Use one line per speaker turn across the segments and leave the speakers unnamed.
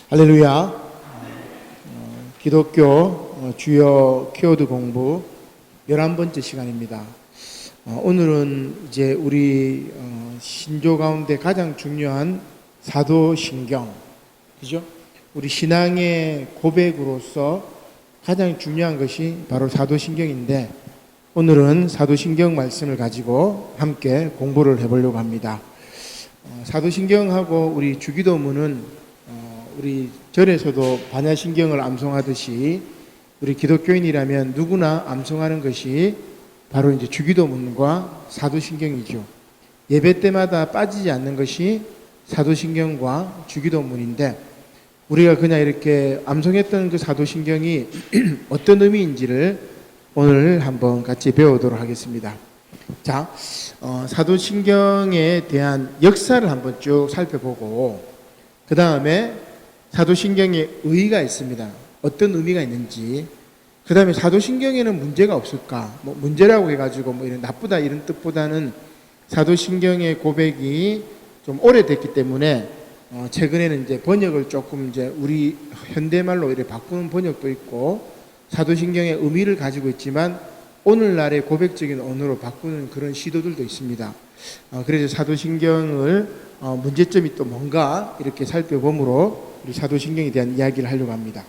할렐루야. 기독교 주요 키워드 공부 11번째 시간입니다. 오늘은 이제 우리 신조 가운데 가장 중요한 사도신경, 그죠? 우리 신앙의 고백으로서 가장 중요한 것이 바로 사도신경인데, 오늘은 사도신경 말씀을 가지고 함께 공부를 해보려고 합니다. 사도신경하고 우리 주기도문은 우리 절에서도 반야신경을 암송하듯이 우리 기독교인이라면 누구나 암송하는 것이 바로 이제 주기도문과 사도신경이죠. 예배 때마다 빠지지 않는 것이 사도신경과 주기도문인데, 우리가 그냥 이렇게 암송했던 그 사도신경이 어떤 의미인지를 오늘 한번 같이 배우도록 하겠습니다. 자, 사도신경에 대한 역사를 한번 쭉 살펴보고, 그 다음에 사도신경에 의의가 있습니다. 어떤 의미가 있는지. 그 다음에 사도신경에는 문제가 없을까? 문제라고 해가지고 이런 나쁘다 이런 뜻보다는 사도신경의 고백이 좀 오래됐기 때문에 최근에는 이제 번역을 조금 이제 우리 현대말로 이렇게 바꾸는 번역도 있고, 사도신경의 의미를 가지고 있지만 오늘날의 고백적인 언어로 바꾸는 그런 시도들도 있습니다. 그래서 사도신경을 문제점이 또 뭔가 이렇게 살펴보므로 우리 사도신경에 대한 이야기를 하려고 합니다.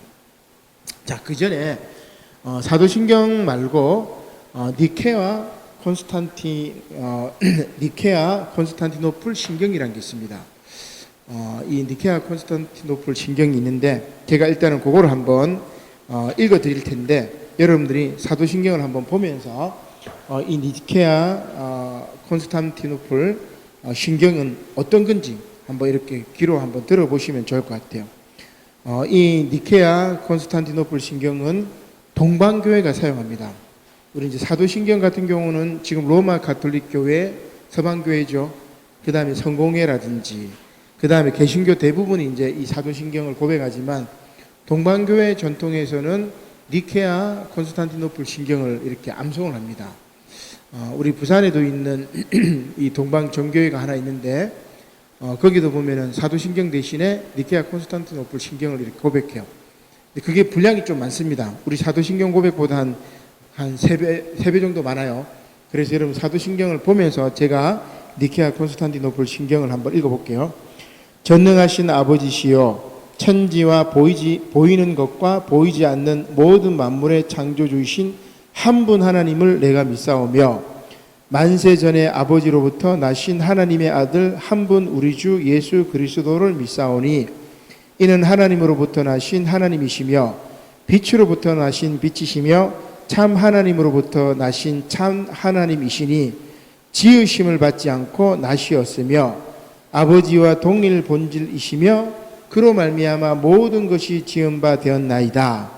자, 그 전에 사도신경 말고 니케아 콘스탄티노플 신경이라는 게 있습니다. 이 니케아 콘스탄티노플 신경이 있는데, 제가 일단은 그거를 한번 읽어 드릴 텐데, 여러분들이 사도신경을 한번 보면서 이 니케아 콘스탄티노플 신경은 어떤 건지 한번 이렇게 귀로 한번 들어보시면 좋을 것 같아요. 이 니케아 콘스탄티노플 신경은 동방교회가 사용합니다. 우리 이제 사도신경 같은 경우는 지금 로마 가톨릭 교회, 서방교회죠. 그 다음에 성공회라든지, 그 다음에 개신교 대부분이 이제 이 사도신경을 고백하지만, 동방교회 전통에서는 니케아 콘스탄티노플 신경을 이렇게 암송을 합니다. 우리 부산에도 있는 이 동방정교회가 하나 있는데, 거기도 보면은 사도신경 대신에 니케아 콘스탄티노플 신경을 이렇게 고백해요. 근데 그게 분량이 좀 많습니다. 우리 사도신경 고백보다 한 3배 정도 많아요. 그래서 여러분 사도신경을 보면서 제가 니케아 콘스탄티노플 신경을 한번 읽어볼게요. 전능하신 아버지시여, 천지와 보이는 것과 보이지 않는 모든 만물의 창조주이신 한 분 하나님을 내가 믿사오며, 만세 전에 아버지로부터 나신 하나님의 아들 한 분 우리 주 예수 그리스도를 믿사오니, 이는 하나님으로부터 나신 하나님이시며 빛으로부터 나신 빛이시며 참 하나님으로부터 나신 참 하나님이시니, 지으심을 받지 않고 나시었으며 아버지와 동일 본질이시며 그로 말미암아 모든 것이 지은 바 되었나이다.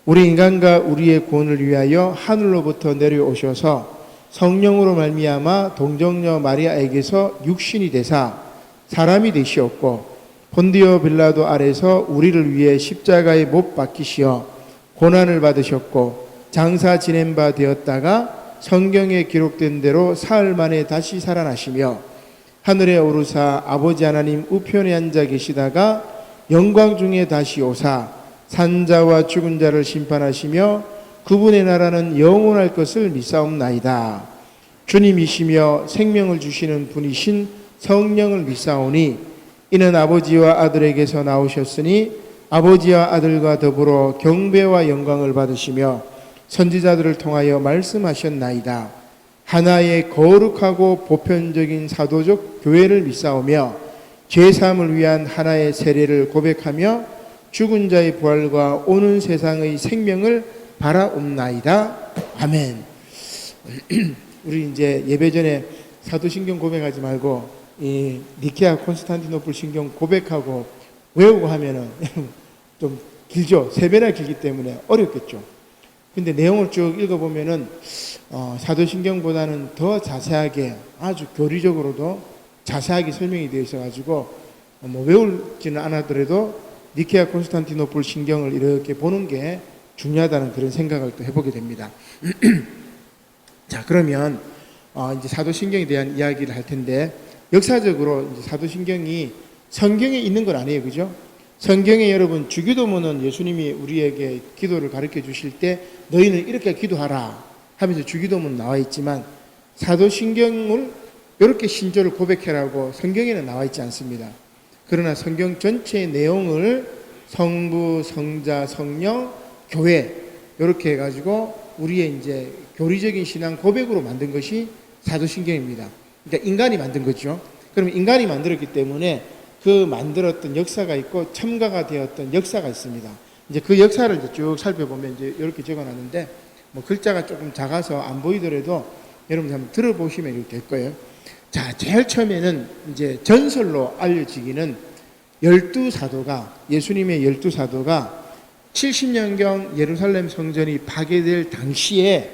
우리 인간과 우리의 구원을 위하여 하늘로부터 내려오셔서 성령으로 말미암아 동정녀 마리아에게서 육신이 되사 사람이 되시었고, 본디오 빌라도 아래서 우리를 위해 십자가에 못 박히시어 고난을 받으셨고, 장사 지낸 바 되었다가 성경에 기록된 대로 사흘 만에 다시 살아나시며, 하늘에 오르사 아버지 하나님 우편에 앉아 계시다가 영광 중에 다시 오사 산자와 죽은 자를 심판하시며 그분의 나라는 영원할 것을 믿사옵나이다. 주님이시며 생명을 주시는 분이신 성령을 믿사오니, 이는 아버지와 아들에게서 나오셨으니 아버지와 아들과 더불어 경배와 영광을 받으시며 선지자들을 통하여 말씀하셨나이다. 하나의 거룩하고 보편적인 사도적 교회를 믿사오며 죄사함을 위한 하나의 세례를 고백하며 죽은 자의 부활과 오는 세상의 생명을 바라옵나이다. 아멘. 우리 이제 예배 전에 사도신경 고백하지 말고 이 니케아 콘스탄티노플 신경 고백하고 외우고 하면은 좀 길죠. 3배나 길기 때문에 어렵겠죠. 근데 내용을 쭉 읽어보면은 사도신경보다는 더 자세하게, 아주 교리적으로도 자세하게 설명이 되어 있어가지고 외울지는 않았더라도 니케아 콘스탄티노플 신경을 이렇게 보는 게 중요하다는 그런 생각을 또 해보게 됩니다. 자, 그러면 이제 사도신경에 대한 이야기를 할 텐데, 역사적으로 이제 사도신경이 성경에 있는 건 아니에요, 그죠? 성경에 여러분 주기도문은 예수님이 우리에게 기도를 가르쳐 주실 때 너희는 이렇게 기도하라 하면서 주기도문 나와 있지만 사도신경을 이렇게 신조를 고백해라고 성경에는 나와 있지 않습니다. 그러나 성경 전체의 내용을 성부, 성자, 성령, 교회 이렇게 해가지고 우리의 이제 교리적인 신앙 고백으로 만든 것이 사도신경입니다. 그러니까 인간이 만든 거죠. 그럼 인간이 만들었기 때문에 그 만들었던 역사가 있고 첨가가 되었던 역사가 있습니다. 이제 그 역사를 이제 쭉 살펴보면 이제 이렇게 적어놨는데 뭐 글자가 조금 작아서 안 보이더라도 여러분 한번 들어보시면 이렇게 될 거예요. 자, 제일 처음에는 이제 전설로 알려지기는 12사도가 예수님의 12사도가 70년경 예루살렘 성전이 파괴될 당시에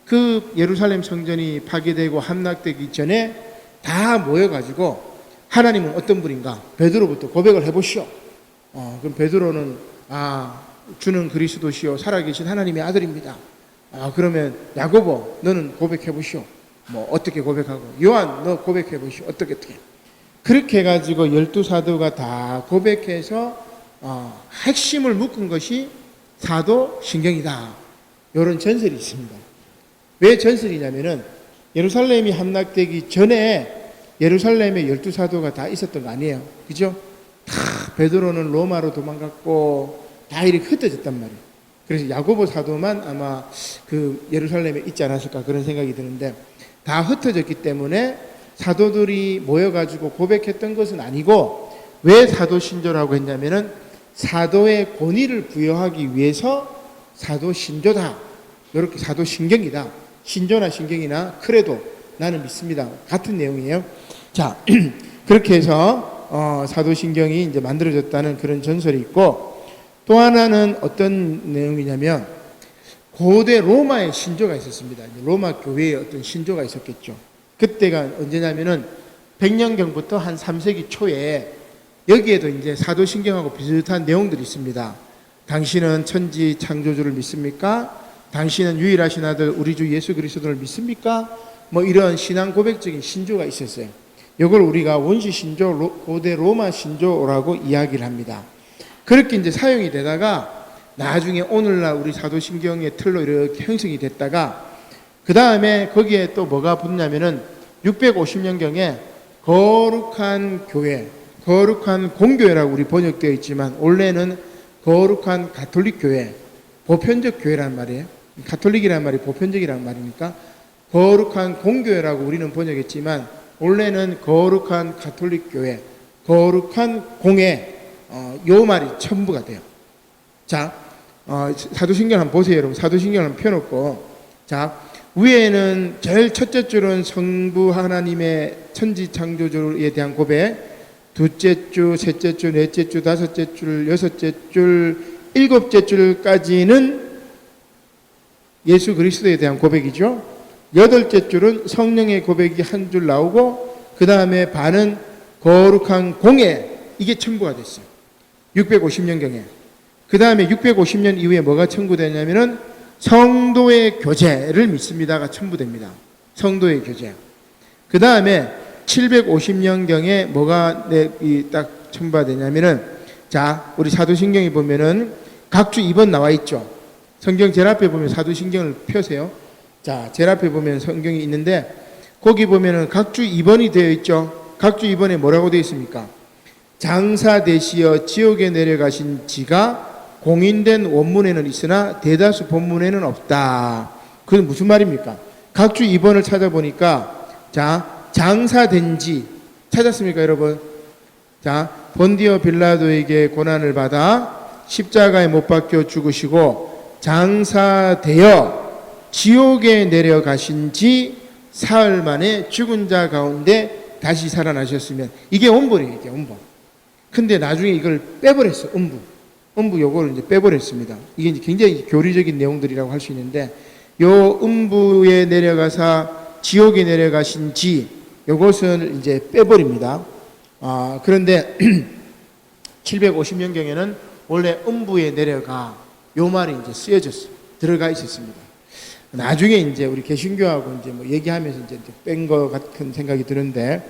그 예루살렘 성전이 파괴되고 함락되기 전에 다 모여가지고 하나님은 어떤 분인가? 베드로부터 고백을 해보시오. 그럼 베드로는 주는 그리스도시요 살아계신 하나님의 아들입니다. 그러면 야고보 너는 고백해보시오. 뭐 어떻게 고백하고 요한 너 고백해보시오. 어떻게 그렇게 해가지고 12사도가 다 고백해서 핵심을 묶은 것이 사도신경이다. 이런 전설이 있습니다. 왜 전설이냐면은 예루살렘이 함락되기 전에 예루살렘에 12사도가 다 있었던 거 아니에요. 그죠? 다 베드로는 로마로 도망갔고 다 이렇게 흩어졌단 말이에요. 그래서 야고보 사도만 아마 그 예루살렘에 있지 않았을까 그런 생각이 드는데 다 흩어졌기 때문에 사도들이 모여가지고 고백했던 것은 아니고 왜 사도신조라고 했냐면은 사도의 권위를 부여하기 위해서 사도신조다. 이렇게 사도신경이다. 신조나 신경이나 그래도 나는 믿습니다. 같은 내용이에요. 자, 그렇게 해서 사도신경이 이제 만들어졌다는 그런 전설이 있고 또 하나는 어떤 내용이냐면 고대 로마의 신조가 있었습니다. 로마 교회의 어떤 신조가 있었겠죠. 그때가 언제냐면은 100년경부터 한 3세기 초에 여기에도 이제 사도신경하고 비슷한 내용들이 있습니다. 당신은 천지 창조주를 믿습니까? 당신은 유일하신 아들 우리 주 예수 그리스도를 믿습니까? 뭐 이런 신앙 고백적인 신조가 있었어요. 이걸 우리가 원시 신조, 고대 로마 신조라고 이야기를 합니다. 그렇게 이제 사용이 되다가 나중에 오늘날 우리 사도신경의 틀로 이렇게 형성이 됐다가 그 다음에 거기에 또 뭐가 붙냐면은 650년경에 거룩한 교회, 거룩한 공교회라고 우리 번역되어 있지만 원래는 거룩한 가톨릭 교회, 보편적 교회란 말이에요. 가톨릭이란 말이 보편적이란 말이니까 거룩한 공교회라고 우리는 번역했지만 원래는 거룩한 가톨릭 교회, 거룩한 공회, 요 말이 첨부가 돼요. 자, 사도신경 한번 보세요, 여러분. 사도신경 한번 펴놓고, 자, 위에는 제일 첫째 줄은 성부 하나님의 천지 창조주에 대한 고백, 둘째 줄, 셋째 줄, 넷째 줄, 다섯째 줄, 여섯째 줄, 일곱째 줄까지는 예수 그리스도에 대한 고백이죠. 여덟째 줄은 성령의 고백이 한 줄 나오고 그 다음에 반은 거룩한 공예, 이게 첨부가 됐어요. 650년경에. 그 다음에 650년 이후에 뭐가 첨부되냐면은 성도의 교제를 믿습니다가 첨부됩니다. 성도의 교제. 그 다음에 750년경에 뭐가 딱 첨부가 되냐면은 자, 우리 사도신경에 보면은 각주 2번 나와 있죠. 성경 제일 앞에 보면 사도신경을 펴세요. 자, 제일 앞에 보면 성경이 있는데 거기 보면은 각주 2번이 되어 있죠. 각주 2번에 뭐라고 되어 있습니까? 장사 되시어 지옥에 내려가신 지가 공인된 원문에는 있으나 대다수 본문에는 없다. 그건 무슨 말입니까? 각주 2번을 찾아보니까 자, 장사된 지 찾았습니까, 여러분? 자, 본디오 빌라도에게 고난을 받아 십자가에 못 박혀 죽으시고 장사되어 지옥에 내려가신 지 사흘 만에 죽은 자 가운데 다시 살아나셨으면 이게 원본이에요. 이게 원본. 근데 나중에 이걸 빼버렸어. 음부 요거를 이제 빼버렸습니다. 이게 이제 굉장히 교리적인 내용들이라고 할 수 있는데 요 음부에 내려가사 지옥에 내려가신 지 요것을 이제 빼버립니다. 그런데 750년경에는 원래 음부에 내려가 요 말이 이제 쓰여졌어요. 들어가 있었습니다. 나중에 이제 우리 개신교하고 이제 뭐 얘기하면서 이제 뺀 것 같은 생각이 드는데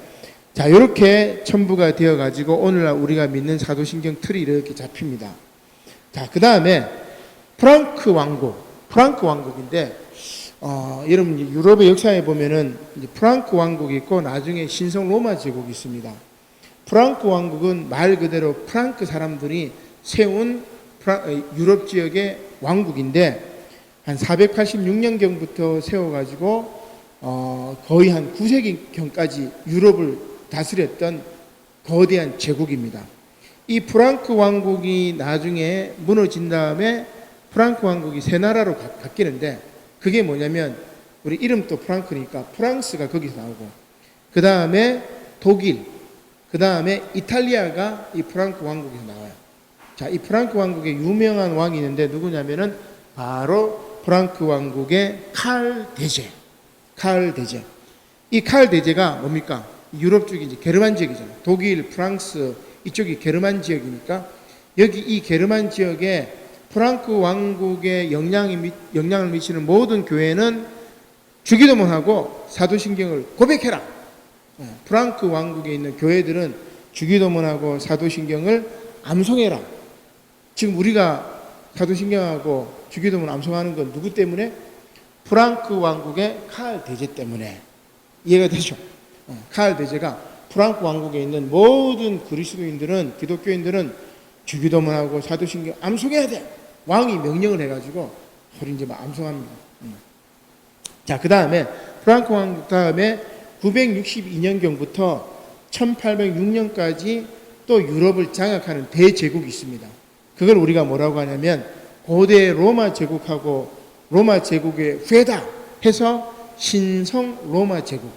자, 이렇게 첨부가 되어 가지고 오늘날 우리가 믿는 사도신경 틀이 이렇게 잡힙니다. 자, 그 다음에 프랑크 왕국인데 여러분 유럽의 역사에 보면은 이제 프랑크 왕국이 있고 나중에 신성 로마 제국이 있습니다. 프랑크 왕국은 말 그대로 프랑크 사람들이 세운 유럽 지역의 왕국인데 한 486년경부터 세워가지고 거의 한 9세기경까지 유럽을 다스렸던 거대한 제국입니다. 이 프랑크 왕국이 나중에 무너진 다음에 프랑크 왕국이 세 나라로 바뀌는데 그게 뭐냐면 우리 이름도 프랑크니까 프랑스가 거기서 나오고 그 다음에 독일, 그 다음에 이탈리아가 이 프랑크 왕국에서 나와요. 자, 이 프랑크 왕국에 유명한 왕이 있는데 누구냐면은 바로 프랑크 왕국의 칼 대제. 이 칼 대제가 뭡니까? 유럽 쪽이 이제 게르만 지역이잖아요. 독일, 프랑스 이쪽이 게르만 지역이니까 여기 이 게르만 지역에 프랑크 왕국의 영향을 미치는 모든 교회는 주기도문 하고 사도신경을 고백해라. 프랑크 왕국에 있는 교회들은 주기도문하고 사도신경을 암송해라. 지금 우리가 사도신경하고 주기도문 암송하는 건 누구 때문에? 프랑크 왕국의 칼 대제 때문에. 이해가 되죠? 칼 대제가 프랑크 왕국에 있는 모든 그리스도인들은 기독교인들은 주기도문하고 사도신경 암송해야 돼. 왕이 명령을 해가지고 우리 이제 막 암송합니다. 자, 그 다음에 프랑크 왕국 다음에 962년경부터 1806년까지 또 유럽을 장악하는 대제국이 있습니다. 그걸 우리가 뭐라고 하냐면 고대 로마 제국하고 로마 제국의 후예다 해서 신성 로마 제국.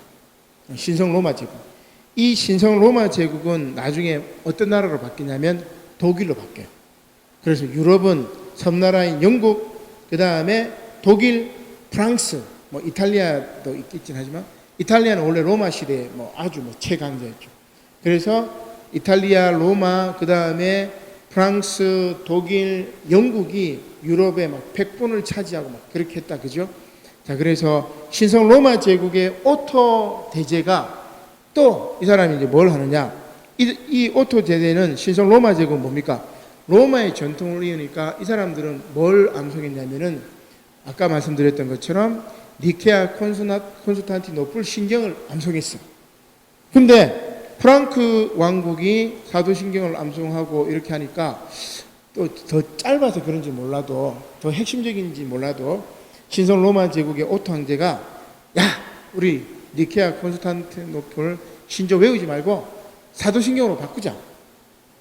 이 신성 로마 제국은 나중에 어떤 나라로 바뀌냐면 독일로 바뀌어요. 그래서 유럽은 섬나라인 영국, 그 다음에 독일, 프랑스, 뭐 이탈리아도 있긴 하지만 이탈리아는 원래 로마 시대에 아주 최강자였죠. 그래서 이탈리아, 로마, 그 다음에 프랑스, 독일, 영국이 유럽의 백분을 차지하고 그렇게 했다, 그죠? 자, 그래서 신성 로마 제국의 오토 대제가 또 이 사람이 이제 뭘 하느냐? 이 오토 대제는 신성 로마 제국은 뭡니까? 로마의 전통을 이으니까 이 사람들은 뭘 암송했냐면은 아까 말씀드렸던 것처럼 니케아 콘스탄티노플 신경을 암송했어. 근데 프랑크 왕국이 사도신경을 암송하고 이렇게 하니까 또 더 짧아서 그런지 몰라도 더 핵심적인지 몰라도 신성 로마 제국의 오토 황제가 야, 우리 니케아 콘스탄티노플 신조 외우지 말고 사도신경으로 바꾸자.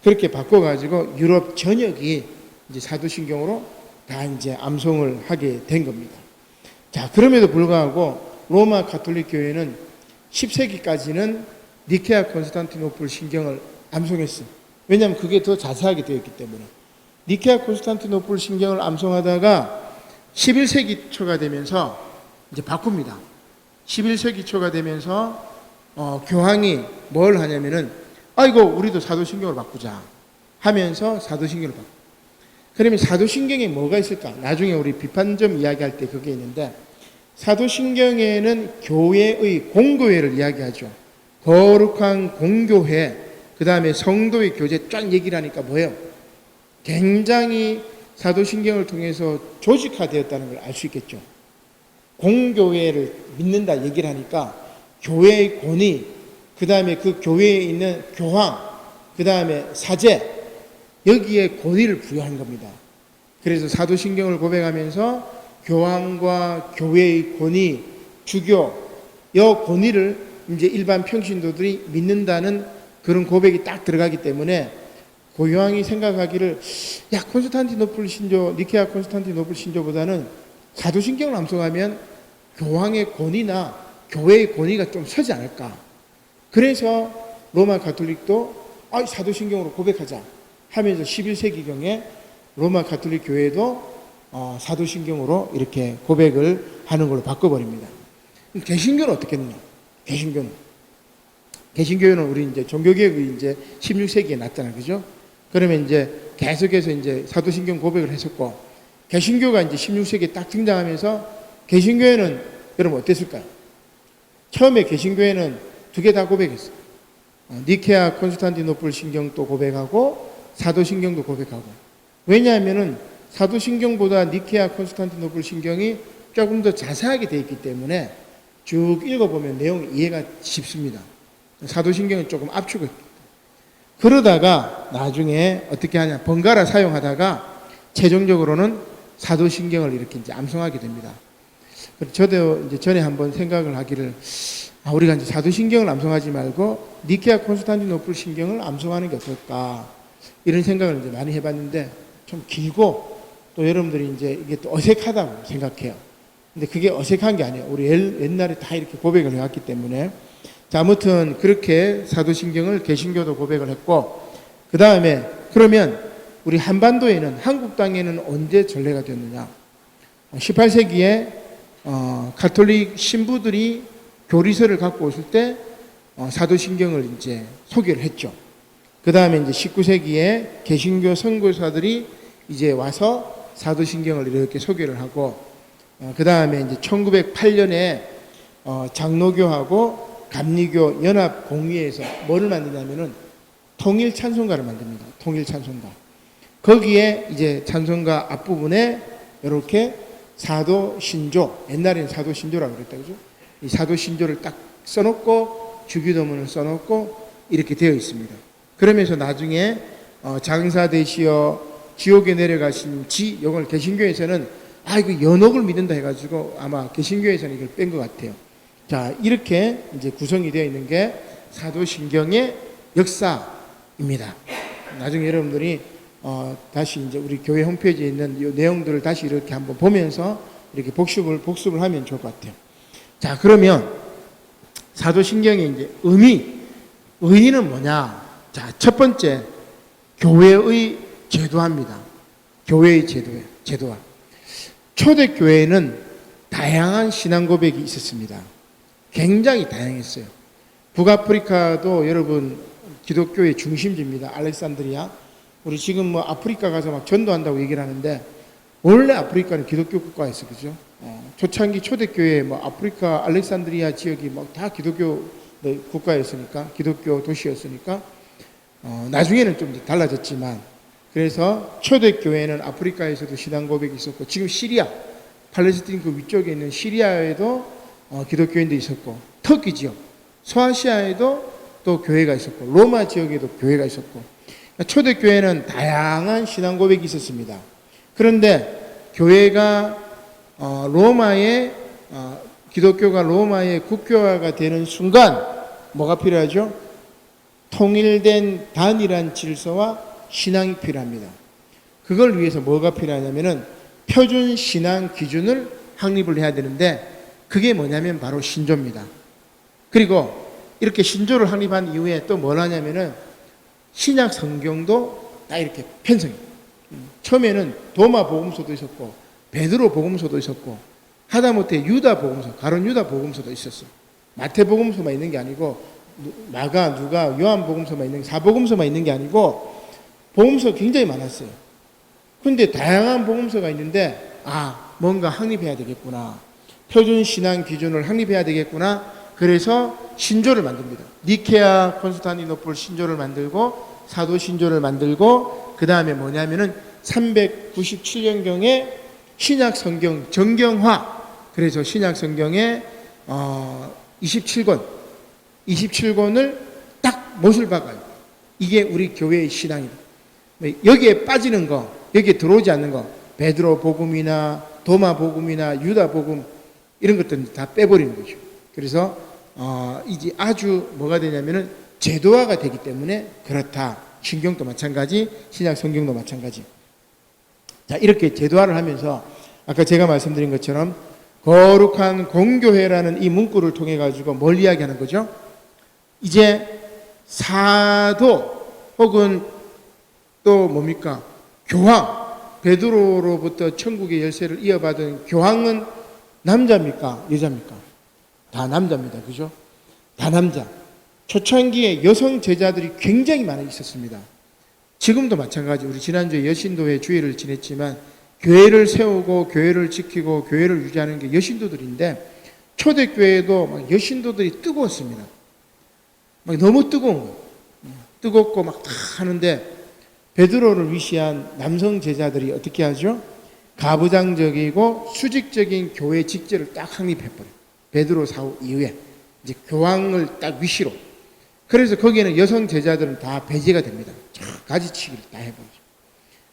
그렇게 바꿔가지고 유럽 전역이 이제 사도신경으로 다 이제 암송을 하게 된 겁니다. 자, 그럼에도 불구하고 로마 가톨릭 교회는 10세기까지는 니케아 콘스탄티노플 신경을 암송했어요. 왜냐하면 그게 더 자세하게 되어 있기 때문에. 니케아 콘스탄티노플 신경을 암송하다가 11세기 초가 되면서 이제 바꿉니다. 11세기 초가 되면서 교황이 뭘 하냐면은 아이고 우리도 사도신경으로 바꾸자 하면서 사도신경을 바꾸. 그러면 사도신경에 뭐가 있을까? 나중에 우리 비판점 이야기할 때 그게 있는데 사도신경에는 교회의 공교회를 이야기하죠. 거룩한 공교회, 그 다음에 성도의 교제 쫙 얘기를 하니까 뭐예요? 굉장히 사도신경을 통해서 조직화되었다는 걸 알 수 있겠죠. 공교회를 믿는다 얘기를 하니까 교회의 권위, 그 다음에 그 교회에 있는 교황, 그 다음에 사제, 여기에 권위를 부여한 겁니다. 그래서 사도신경을 고백하면서 교황과 교회의 권위, 주교, 이 권위를 이제 일반 평신도들이 믿는다는 그런 고백이 딱 들어가기 때문에 고교황이 생각하기를 야, 콘스탄티노플 신조, 니케아 콘스탄티노플 신조보다는 사도신경을 암송하면 교황의 권위나 교회의 권위가 좀 서지 않을까. 그래서 로마 가톨릭도 사도신경으로 고백하자 하면서 11세기경에 로마 가톨릭 교회도 사도신경으로 이렇게 고백을 하는 걸로 바꿔버립니다. 개신교는 어떻게 했느냐? 개신교는 우리 이제 종교개혁이 이제 16세기에 났잖아요. 그죠? 그러면 이제 계속해서 이제 사도신경 고백을 했었고, 개신교가 이제 16세기에 딱 등장하면서 개신교회는 여러분 어땠을까요? 처음에 개신교회는 두 개 다 고백했어요. 니케아 콘스탄티노플 신경도 고백하고 사도신경도 고백하고. 왜냐하면은 사도신경보다 니케아 콘스탄티노플 신경이 조금 더 자세하게 되어 있기 때문에 쭉 읽어보면 내용이 이해가 쉽습니다. 사도신경은 조금 압축을. 그러다가 나중에 어떻게 하냐, 번갈아 사용하다가 최종적으로는 사도신경을 이렇게 이제 암송하게 됩니다. 저도 이제 전에 한번 생각을 하기를, 우리가 이제 사도신경을 암송하지 말고 니케아 콘스탄티노플 신경을 암송하는 게 어떨까, 이런 생각을 이제 많이 해봤는데 좀 길고 또 여러분들이 이제 이게 또 어색하다고 생각해요. 근데 그게 어색한 게 아니에요. 우리 옛날에 다 이렇게 고백을 해왔기 때문에. 자, 아무튼 그렇게 사도신경을 개신교도 고백을 했고, 그 다음에 그러면 우리 한반도에는, 한국 땅에는 언제 전례가 되었느냐? 18세기에 가톨릭 신부들이 교리서를 갖고 오실 때 사도신경을 이제 소개를 했죠. 그 다음에 이제 19세기에 개신교 선교사들이 이제 와서 사도신경을 이렇게 소개를 하고, 그 다음에 이제 1908년에 장로교하고 감리교 연합 공의회에서 뭐를 만드냐면은 통일 찬송가를 만듭니다. 통일 찬송가. 거기에 이제 찬송가 앞부분에 이렇게 사도신조, 옛날에는 사도신조라고 그랬다, 그죠? 이 사도신조를 딱 써놓고 주기도문을 써놓고 이렇게 되어 있습니다. 그러면서 나중에 장사되시어 지옥에 내려가신 지, 이걸 개신교에서는 이거 연옥을 믿는다 해가지고 아마 개신교에서는 이걸 뺀 것 같아요. 자, 이렇게 이제 구성이 되어 있는 게 사도신경의 역사입니다. 나중에 여러분들이 다시 이제 우리 교회 홈페이지에 있는 이 내용들을 다시 이렇게 한번 보면서 이렇게 복습을 하면 좋을 것 같아요. 자, 그러면 사도신경의 이제 의의는 뭐냐? 자, 첫 번째, 교회의 제도화입니다. 교회의 제도화. 초대교회에는 다양한 신앙 고백이 있었습니다. 굉장히 다양했어요. 북아프리카도 여러분 기독교의 중심지입니다. 알렉산드리아. 우리 지금 뭐 아프리카 가서 막 전도한다고 얘기를 하는데, 원래 아프리카는 기독교 국가였어요. 그죠? 초창기 초대교회 뭐 아프리카 알렉산드리아 지역이 막 다 기독교 국가였으니까, 기독교 도시였으니까, 나중에는 좀 달라졌지만, 그래서 초대교회는 아프리카에서도 신앙 고백이 있었고, 지금 시리아, 팔레스틴 그 위쪽에 있는 시리아에도 기독교인도 있었고, 터키 지역, 소아시아에도 또 교회가 있었고, 로마 지역에도 교회가 있었고, 초대교회는 다양한 신앙 고백이 있었습니다. 그런데 교회가 기독교가 로마의 국교화가 되는 순간 뭐가 필요하죠? 통일된 단일한 질서와 신앙이 필요합니다. 그걸 위해서 뭐가 필요하냐면은 표준 신앙 기준을 확립을 해야 되는데, 그게 뭐냐면 바로 신조입니다. 그리고 이렇게 신조를 확립한 이후에 또 뭘 하냐면은 신약 성경도 다 이렇게 편성해요. 처음에는 도마 복음서도 있었고, 베드로 복음서도 있었고, 하다못해 유다 복음서, 가론 유다 복음서도 있었어요. 마태 복음서만 있는 게 아니고, 마가, 누가, 요한 복음서만 있는 게, 사복음서만 있는 게 아니고, 복음서 굉장히 많았어요. 근데 다양한 복음서가 있는데, 뭔가 확립해야 되겠구나. 표준 신앙 기준을 확립해야 되겠구나. 그래서 신조를 만듭니다. 니케아 콘스탄티노플 신조를 만들고, 사도 신조를 만들고, 그 다음에 뭐냐면은 397년경에 신약 성경 정경화. 그래서 신약 성경에 27권을 딱 못을 박아요. 이게 우리 교회의 신앙이다. 여기에 빠지는 거, 여기에 들어오지 않는 거, 베드로 복음이나 도마 복음이나 유다 복음, 이런 것들은 다 빼버리는 거죠. 그래서 이제 아주 뭐가 되냐면은 제도화가 되기 때문에 그렇다. 신경도 마찬가지, 신약 성경도 마찬가지. 자, 이렇게 제도화를 하면서 아까 제가 말씀드린 것처럼 거룩한 공교회라는 이 문구를 통해 가지고 뭘 이야기하는 거죠? 이제 사도 혹은 또 뭡니까? 교황, 베드로로부터 천국의 열쇠를 이어받은 교황은 남자입니까? 여자입니까? 다 남자입니다. 그죠? 다 남자. 초창기에 여성 제자들이 굉장히 많이 있었습니다. 지금도 마찬가지. 우리 지난주에 여신도회 주일을 지냈지만 교회를 세우고 교회를 지키고 교회를 유지하는 게 여신도들인데, 초대교회에도 막 여신도들이 뜨거웠습니다. 막 너무 뜨거운 거예요. 뜨겁고 막 다 하는데 베드로를 위시한 남성 제자들이 어떻게 하죠? 가부장적이고 수직적인 교회 직제를 딱 확립해버려요. 베드로 사후 이후에 이제 교황을 딱 위시로. 그래서 거기에는 여성 제자들은 다 배제가 됩니다. 가지치기를 다 해버리죠.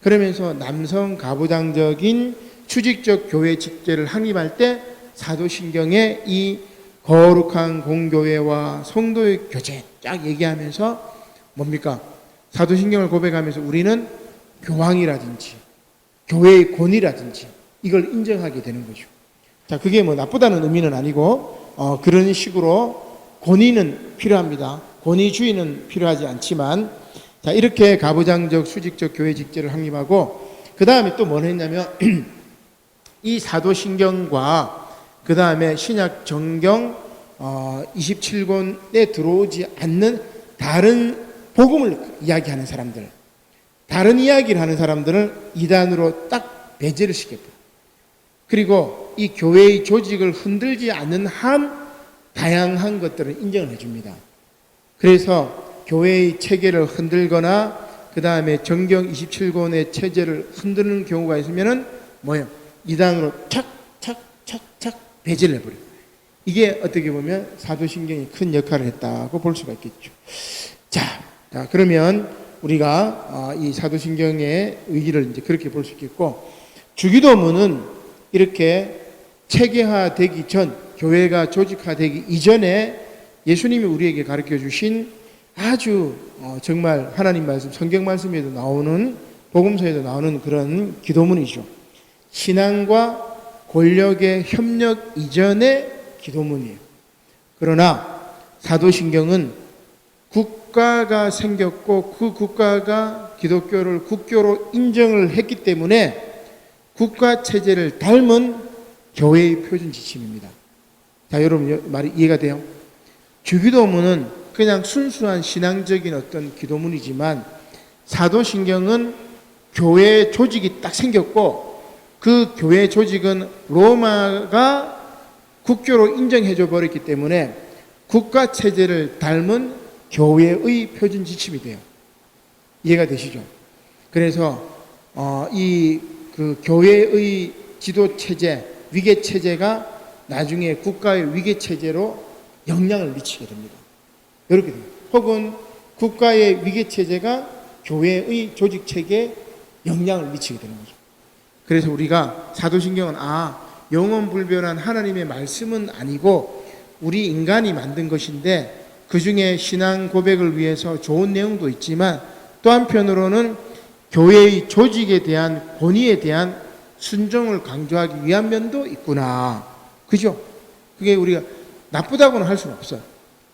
그러면서 남성 가부장적인 수직적 교회 직제를 확립할 때 사도신경의 이 거룩한 공교회와 성도의 교제 쫙 얘기하면서 뭡니까? 사도신경을 고백하면서 우리는 교황이라든지 교회의 권위라든지 이걸 인정하게 되는 거죠. 자, 그게 뭐 나쁘다는 의미는 아니고 그런 식으로 권위는 필요합니다. 권위주의는 필요하지 않지만 자, 이렇게 가부장적 수직적 교회 직제를 확립하고 그 다음에 또 뭘 했냐면 이 사도신경과 그 다음에 신약 정경 27권에 들어오지 않는 다른 복음을 이야기하는 사람들, 다른 이야기를 하는 사람들을 이단으로 딱 배제를 시켰고, 그리고 이 교회의 조직을 흔들지 않는 한 다양한 것들을 인정을 해줍니다. 그래서 교회의 체계를 흔들거나 그 다음에 정경 27권의 체제를 흔드는 경우가 있으면은 뭐예요? 이단으로 착착착착 배제를 해버려요. 이게 어떻게 보면 사도신경이 큰 역할을 했다고 볼 수가 있겠죠. 자, 그러면 우리가 이 사도신경의 의의를 이제 그렇게 볼 수 있겠고, 주기도문은 이렇게 체계화되기 전, 교회가 조직화되기 이전에 예수님이 우리에게 가르쳐 주신 아주 정말 하나님 말씀, 성경 말씀에도 나오는, 복음서에도 나오는 그런 기도문이죠. 신앙과 권력의 협력 이전의 기도문이에요. 그러나 사도신경은 국가가 생겼고 그 국가가 기독교를 국교로 인정을 했기 때문에 국가 체제를 닮은 교회의 표준 지침입니다. 자, 여러분 말이 이해가 돼요? 주기도문은 그냥 순수한 신앙적인 어떤 기도문이지만 사도신경은 교회 조직이 딱 생겼고 그 교회 조직은 로마가 국교로 인정해줘 버렸기 때문에 국가 체제를 닮은 교회의 표준 지침이 돼요. 이해가 되시죠? 그래서 이 그 교회의 지도 체제, 위계 체제가 나중에 국가의 위계 체제로 영향을 미치게 됩니다. 이렇게 됩니다. 혹은 국가의 위계 체제가 교회의 조직 체계에 영향을 미치게 되는 거죠. 그래서 우리가 사도신경은 영원불변한 하나님의 말씀은 아니고 우리 인간이 만든 것인데 그 중에 신앙 고백을 위해서 좋은 내용도 있지만 또 한편으로는 교회의 조직에 대한 권위에 대한 순종을 강조하기 위한 면도 있구나. 그죠? 그게 우리가 나쁘다고는 할 수는 없어요.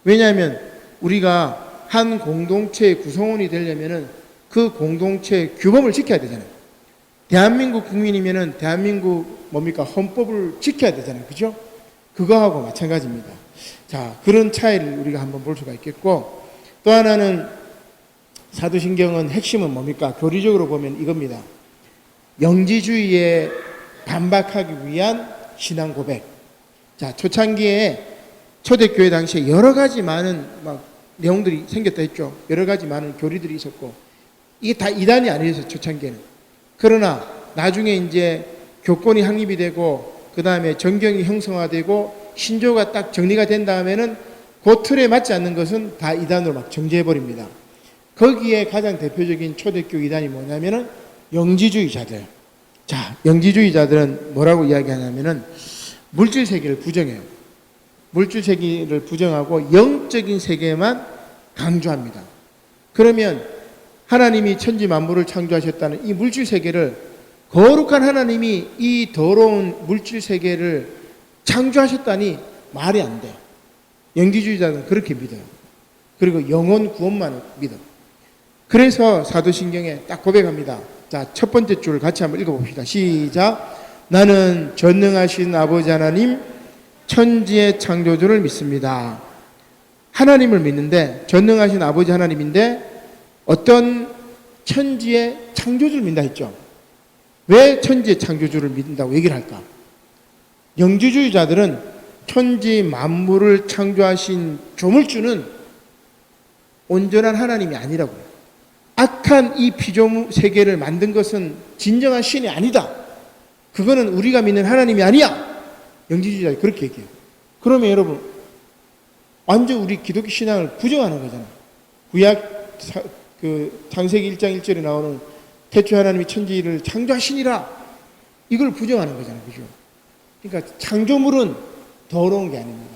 왜냐하면 우리가 한 공동체의 구성원이 되려면은 그 공동체의 규범을 지켜야 되잖아요. 대한민국 국민이면은 대한민국 헌법을 지켜야 되잖아요. 그죠? 그거하고 마찬가지입니다. 자, 그런 차이를 우리가 한번 볼 수가 있겠고, 또 하나는 사도신경은 핵심은 교리적으로 보면 이겁니다. 영지주의에 반박하기 위한 신앙 고백. 자, 초창기에 초대교회 당시에 여러 가지 많은 내용들이 생겼다 했죠. 여러 가지 많은 교리들이 있었고, 이게 다 이단이 아니었어요, 초창기에는. 그러나 나중에 이제 교권이 확립이 되고, 그 다음에 정경이 형성화되고, 신조가 딱 정리가 된 다음에는 그 틀에 맞지 않는 것은 다 이단으로 정제해버립니다. 거기에 가장 대표적인 초대교 이단이 뭐냐면은 영지주의자들. 자, 영지주의자들은 뭐라고 이야기하냐면은 물질 세계를 부정해요. 물질 세계를 부정하고 영적인 세계만 강조합니다. 그러면 하나님이 천지 만물을 창조하셨다는 이 물질 세계를 거룩한 하나님이 이 더러운 물질 세계를 창조하셨다니 말이 안 돼요. 영지주의자는 그렇게 믿어요. 그리고 영혼 구원만 믿어요. 그래서 사도신경에 딱 고백합니다. 자, 첫 번째 줄 같이 한번 읽어봅시다. 시작. 나는 전능하신 아버지 하나님 천지의 창조주를 믿습니다. 하나님을 믿는데, 전능하신 아버지 하나님인데 어떤 천지의 창조주를 믿는다 했죠. 왜 천지의 창조주를 믿는다고 얘기를 할까? 영지주의자들은 천지 만물을 창조하신 조물주는 온전한 하나님이 아니라고요. 악한 이 피조물 세계를 만든 것은 진정한 신이 아니다. 그거는 우리가 믿는 하나님이 아니야. 영지주의자들이 그렇게 얘기해요. 그러면 여러분 완전 우리 기독교 신앙을 부정하는 거잖아요. 구약 창세기 1장 1절에 나오는 태초에 하나님이 천지를 창조하시니라, 이걸 부정하는 거잖아요. 그죠? 그러니까 창조물은 더러운 게 아닙니다.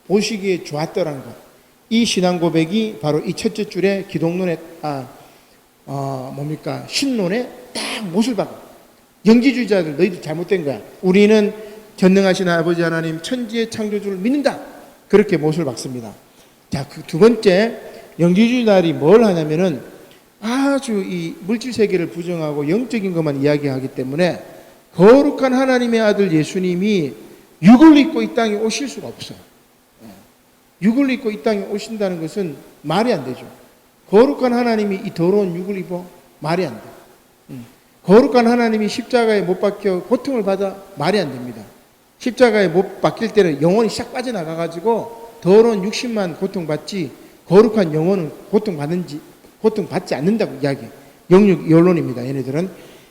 보시기에 좋았더라는 것. 이 신앙 고백이 바로 이 첫째 줄에 기독론에 신론에 딱 못을 박아. 영지주의자들 너희들 잘못된 거야. 우리는 전능하신 아버지 하나님 천지의 창조주를 믿는다. 그렇게 못을 박습니다. 자, 그 두 번째, 영지주의자들이 뭘 하냐면은 아주 이 물질 세계를 부정하고 영적인 것만 이야기하기 때문에 거룩한 하나님의 아들 예수님이 육을 입고 이 땅에 오실 수가 없어요. 육을 입고 이 땅에 오신다는 것은 말이 안 되죠. 거룩한 하나님이 이 더러운 육을 입어? 말이 안 돼. 거룩한 하나님이 십자가에 못 박혀 고통을 받아? 말이 안 됩니다. 십자가에 못 박힐 때는 영혼이 싹 빠져나가가지고 더러운 육신만 고통받지 거룩한 영혼은 고통받지 않는다고 이야기해요. 영육 연론입니다. 얘네들은.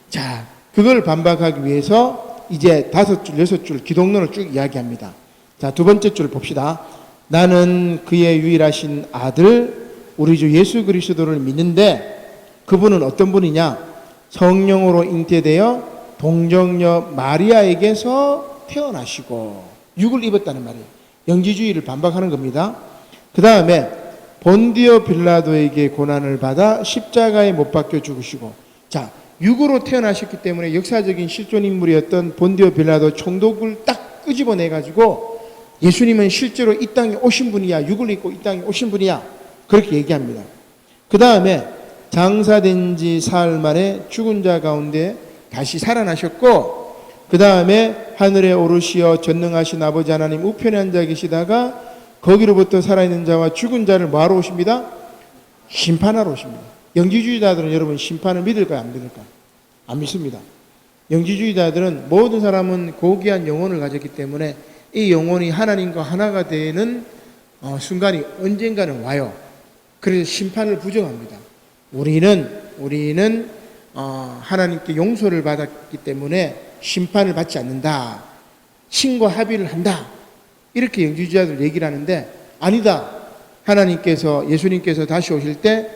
자, 그걸 반박하기 위해서 이제 5줄, 6줄 기독론을 쭉 이야기합니다. 자, 두 번째 줄 봅시다. 나는 그의 유일하신 아들 우리 주 예수 그리스도를 믿는데 그분은 어떤 분이냐? 성령으로 잉태되어 동정녀 마리아에게서 태어나시고 육을 입었다는 말이에요. 영지주의를 반박하는 겁니다. 그 다음에 본디오 빌라도에게 고난을 받아 십자가에 못 박혀 죽으시고, 자, 육으로 태어나셨기 때문에 역사적인 실존 인물이었던 본디오 빌라도 총독을 딱 끄집어내 가지고 예수님은 실제로 이 땅에 오신 분이야, 육을 입고 이 땅에 오신 분이야, 그렇게 얘기합니다. 그 다음에 장사된 지 사흘 만에 죽은 자 가운데 다시 살아나셨고, 그 다음에 하늘에 오르시어 전능하신 아버지 하나님 우편에 앉아 계시다가 거기로부터 살아있는 자와 죽은 자를 뭐하러 오십니다? 심판하러 오십니다. 영지주의자들은 여러분 심판을 믿을까요? 안 믿을까요? 안 믿습니다. 영지주의자들은 모든 사람은 고귀한 영혼을 가졌기 때문에 이 영혼이 하나님과 하나가 되는 순간이 언젠가는 와요. 그래서 심판을 부정합니다. 우리는 하나님께 용서를 받았기 때문에 심판을 받지 않는다. 신과 합의를 한다. 이렇게 영지주의자들 얘기를 하는데 아니다. 하나님께서 예수님께서 다시 오실 때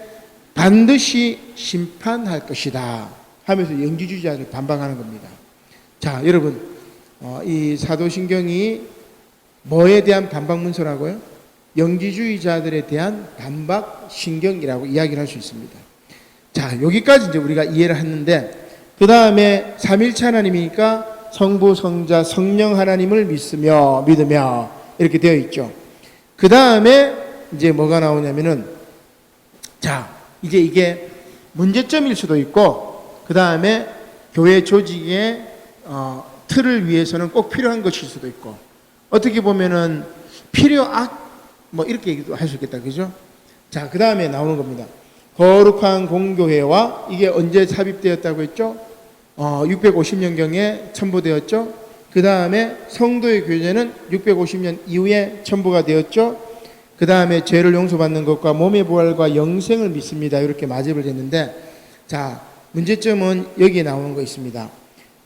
반드시 심판할 것이다 하면서 영지주의자들 반박하는 겁니다. 자, 여러분 이 사도신경이 뭐에 대한 반박 문서라고요? 영지주의자들에 대한 반박 신경이라고 이야기를 할 수 있습니다. 자, 여기까지 이제 우리가 이해를 했는데 그 다음에 삼일체 하나님이니까 성부, 성자, 성령 하나님을 믿으며 이렇게 되어 있죠. 그 다음에 이제 뭐가 나오냐면은 자, 이제 이게 문제점일 수도 있고 그 다음에 교회 조직의 틀을 위해서는 꼭 필요한 것일 수도 있고 어떻게 보면은 뭐 이렇게 얘기도 할 수 있겠다. 그죠? 자, 그 다음에 나오는 겁니다. 거룩한 공교회와 이게 언제 삽입되었다고 했죠? 650년경에 첨부되었죠. 그 다음에 성도의 교제는 650년 이후에 첨부가 되었죠. 그 다음에 죄를 용서받는 것과 몸의 부활과 영생을 믿습니다. 이렇게 마집을 했는데 자, 문제점은 여기에 나오는 거 있습니다.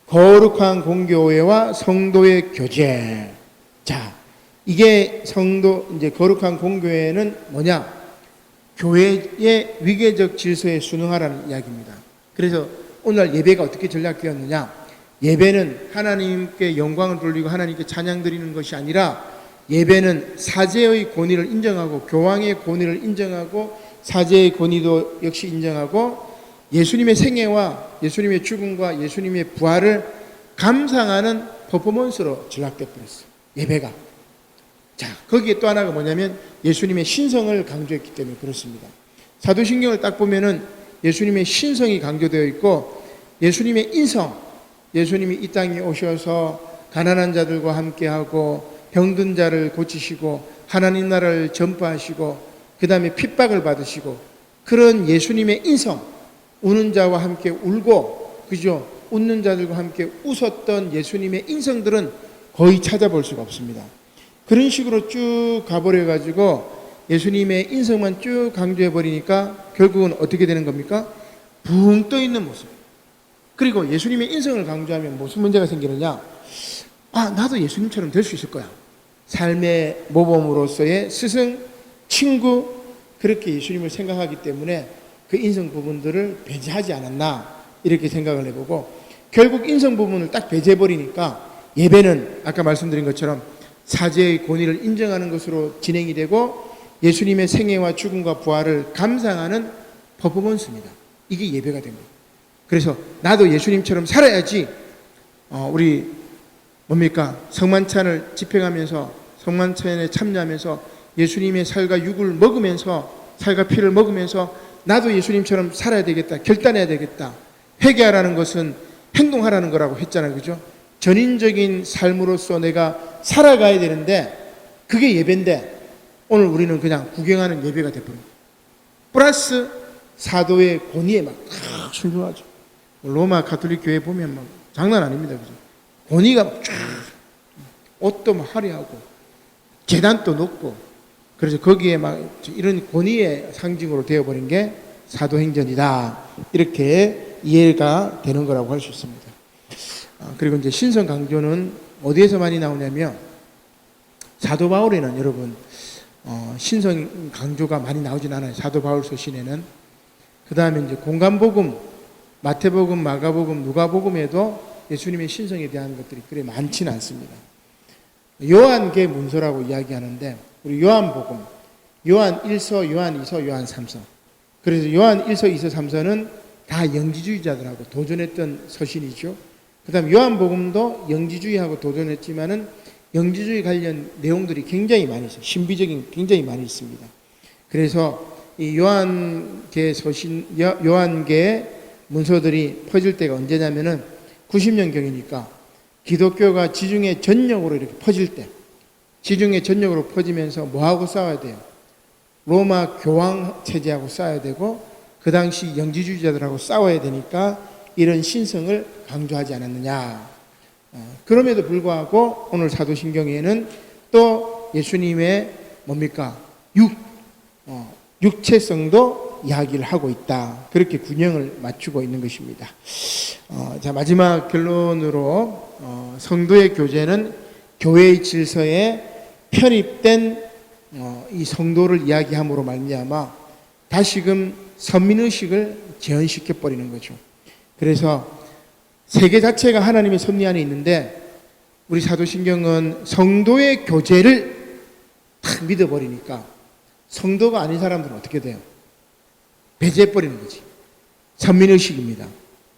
거룩한 공교회와 성도의 교제. 자, 이게 이제 거룩한 공교회는 뭐냐? 교회의 위계적 질서에 순응하라는 이야기입니다. 그래서 오늘 예배가 어떻게 전략되었느냐? 예배는 하나님께 영광을 돌리고 하나님께 찬양 드리는 것이 아니라 예배는 사제의 권위를 인정하고 교황의 권위를 인정하고 사제의 권위도 역시 인정하고 예수님의 생애와 예수님의 죽음과 예수님의 부활을 감상하는 퍼포먼스로 전락되어 버렸어요. 예배가. 자, 거기에 또 하나가 뭐냐면 예수님의 신성을 강조했기 때문에 그렇습니다. 사도신경을 딱 보면은 예수님의 신성이 강조되어 있고 예수님의 인성, 예수님이 이 땅에 오셔서 가난한 자들과 함께하고 병든 자를 고치시고 하나님 나라를 전파하시고 그 다음에 핍박을 받으시고 그런 예수님의 인성, 우는 자와 함께 울고 그죠? 웃는 자들과 함께 웃었던 예수님의 인성들은 거의 찾아볼 수가 없습니다. 그런 식으로 쭉 가버려 가지고 예수님의 인성만 쭉 강조해 버리니까 결국은 어떻게 되는 겁니까? 붕 떠 있는 모습. 그리고 예수님의 인성을 강조하면 무슨 문제가 생기느냐? 나도 예수님처럼 될 수 있을 거야. 삶의 모범으로서의 스승, 친구, 그렇게 예수님을 생각하기 때문에 그 인성 부분들을 배제하지 않았나 이렇게 생각을 해보고, 결국 인성 부분을 딱 배제해버리니까 예배는 아까 말씀드린 것처럼 사제의 권위를 인정하는 것으로 진행이 되고 예수님의 생애와 죽음과 부활을 감상하는 퍼포먼스입니다. 이게 예배가 됩니다. 그래서 나도 예수님처럼 살아야지. 우리 뭡니까? 성만찬을 집행하면서 성만찬에 참여하면서 예수님의 살과 육을 먹으면서 살과 피를 먹으면서 나도 예수님처럼 살아야 되겠다, 결단해야 되겠다. 회개하라는 것은 행동하라는 거라고 했잖아요. 그죠? 전인적인 삶으로서 내가 살아가야 되는데 그게 예배인데 오늘 우리는 그냥 구경하는 예배가 돼버립니다. 플러스 사도의 권위에 막 순종하죠. 로마 가톨릭 교회 보면 막 장난 아닙니다. 그죠? 권위가 막 쫙, 옷도 막 화려하고 계단도 높고, 그래서 거기에 막 이런 권위의 상징으로 되어버린 게 사도행전이다, 이렇게 이해가 되는 거라고 할 수 있습니다. 그리고 이제 신성 강조는 어디에서 많이 나오냐면 사도 바울에는 여러분 신성 강조가 많이 나오진 않아요. 사도 바울 서신에는. 그 다음에 이제 공간복음, 마태복음, 마가복음, 누가복음에도 예수님의 신성에 대한 것들이 그리 많지는 않습니다. 요한계 문서라고 이야기하는데 우리 요한복음, 요한 1서, 요한 2서, 요한 3서. 그래서 요한 1서, 2서, 3서는 다 영지주의자들하고 도전했던 서신이죠. 그 다음 요한복음도 영지주의하고 도전했지만은 영지주의 관련 내용들이 굉장히 많이 있어요. 신비적인 굉장히 많이 있습니다. 그래서 이 요한계 서신, 요한계 문서들이 퍼질 때가 언제냐면은 90년경이니까 기독교가 지중해 전역으로 이렇게 퍼질 때, 지중해 전역으로 퍼지면서 뭐하고 싸워야 돼요? 로마 교황 체제하고 싸워야 되고 그 당시 영지주의자들하고 싸워야 되니까 이런 신성을 강조하지 않았느냐. 그럼에도 불구하고 오늘 사도신경에는 또 예수님의 뭡니까? 육체성도 이야기를 하고 있다. 그렇게 균형을 맞추고 있는 것입니다. 자, 마지막 결론으로 성도의 교제는 교회의 질서에 편입된 이 성도를 이야기함으로 말미암아 다시금 선민의식을 재현시켜 버리는 거죠. 그래서 세계 자체가 하나님의 섭리 안에 있는데 우리 사도신경은 성도의 교제를 탁 믿어버리니까 성도가 아닌 사람들은 어떻게 돼요? 배제해버리는 거지. 선민의식입니다.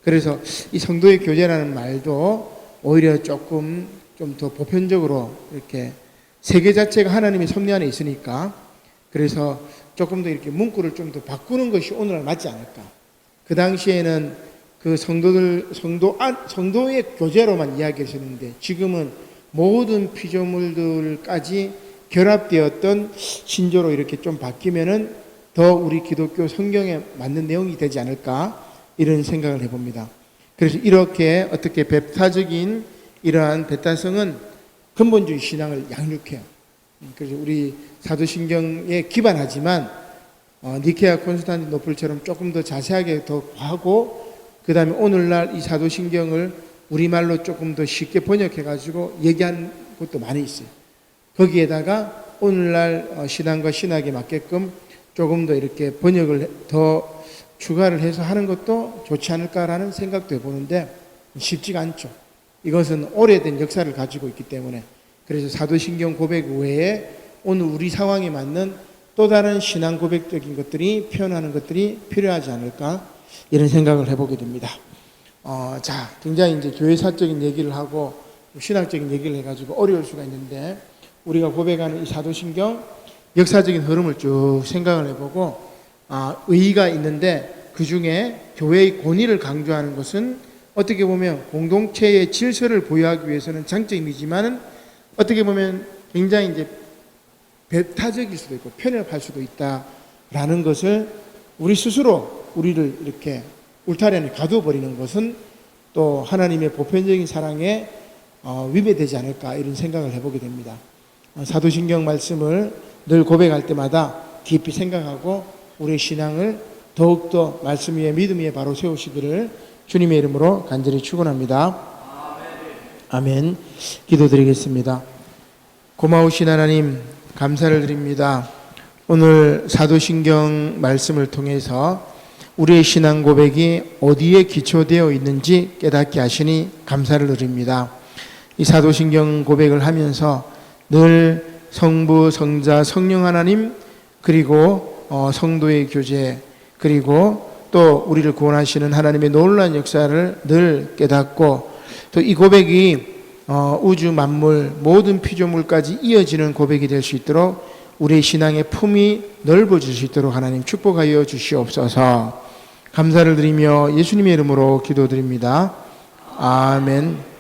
그래서 이 성도의 교제라는 말도 오히려 조금 좀 더 보편적으로 이렇게 세계 자체가 하나님의 섭리 안에 있으니까 그래서 조금 더 이렇게 문구를 좀 더 바꾸는 것이 오늘날 맞지 않을까. 그 당시에는 그 성도의 교제로만 이야기했었는데 지금은 모든 피조물들까지 결합되었던 신조로 이렇게 좀 바뀌면은 더 우리 기독교 성경에 맞는 내용이 되지 않을까 이런 생각을 해봅니다. 그래서 이렇게 어떻게 배타적인 이러한 배타성은 근본주의 신앙을 양육해요. 그래서 우리 사도신경에 기반하지만 니케아 콘스탄티노플처럼 조금 더 자세하게 더 하고 그 다음에 오늘날 이 사도신경을 우리말로 조금 더 쉽게 번역해가지고 얘기한 것도 많이 있어요. 거기에다가 오늘날 신앙과 신학에 맞게끔 조금 더 이렇게 번역을 더 추가를 해서 하는 것도 좋지 않을까라는 생각도 해보는데 쉽지가 않죠. 이것은 오래된 역사를 가지고 있기 때문에 그래서 사도신경 고백 외에 오늘 우리 상황에 맞는 또 다른 신앙 고백적인 것들이 표현하는 것들이 필요하지 않을까 이런 생각을 해보게 됩니다. 자, 굉장히 이제 교회사적인 얘기를 하고 신학적인 얘기를 해가지고 어려울 수가 있는데 우리가 고백하는 이 사도신경 역사적인 흐름을 쭉 생각을 해보고 의의가 있는데 그 중에 교회의 권위를 강조하는 것은 어떻게 보면 공동체의 질서를 보유하기 위해서는 장점이지만은 어떻게 보면 굉장히 이제 배타적일 수도 있고 편협할 수도 있다라는 것을 우리 스스로 우리를 이렇게 울타리 안에 가두어버리는 것은 또 하나님의 보편적인 사랑에 위배되지 않을까 이런 생각을 해보게 됩니다. 사도신경 말씀을 늘 고백할 때마다 깊이 생각하고 우리의 신앙을 더욱더 말씀 위에 믿음 위에 바로 세우시기를 주님의 이름으로 간절히 축원합니다. 아멘. 기도드리겠습니다. 고마우신 하나님 감사를 드립니다. 오늘 사도신경 말씀을 통해서 우리의 신앙 고백이 어디에 기초되어 있는지 깨닫게 하시니 감사를 드립니다. 이 사도신경 고백을 하면서 늘 성부, 성자, 성령 하나님 그리고 성도의 교제 그리고 또 우리를 구원하시는 하나님의 놀라운 역사를 늘 깨닫고 또 이 고백이 우주 만물 모든 피조물까지 이어지는 고백이 될 수 있도록 우리의 신앙의 품이 넓어질 수 있도록 하나님 축복하여 주시옵소서. 감사를 드리며 예수님의 이름으로 기도드립니다. 아멘.